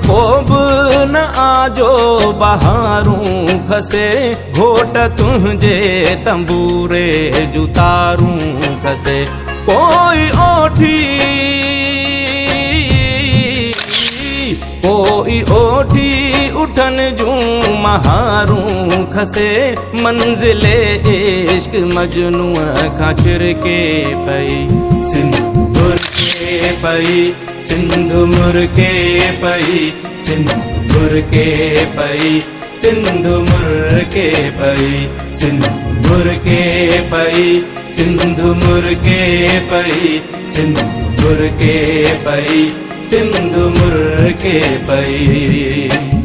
को न आजो बहारूं खसे घोट तुझे तंबूरे जुतारूं खसे कोई ओठी उठन जूं महारूं खसे मंजिले इश्क मजनू खां चिरके पई सिंध मुरके पई सिंध मुरके पई सिंध मुरके पई सिंध मुरके पई सिंध मुरके पई सिंध मुरके पई सिंध मुरके पई सिंध मुरके पई।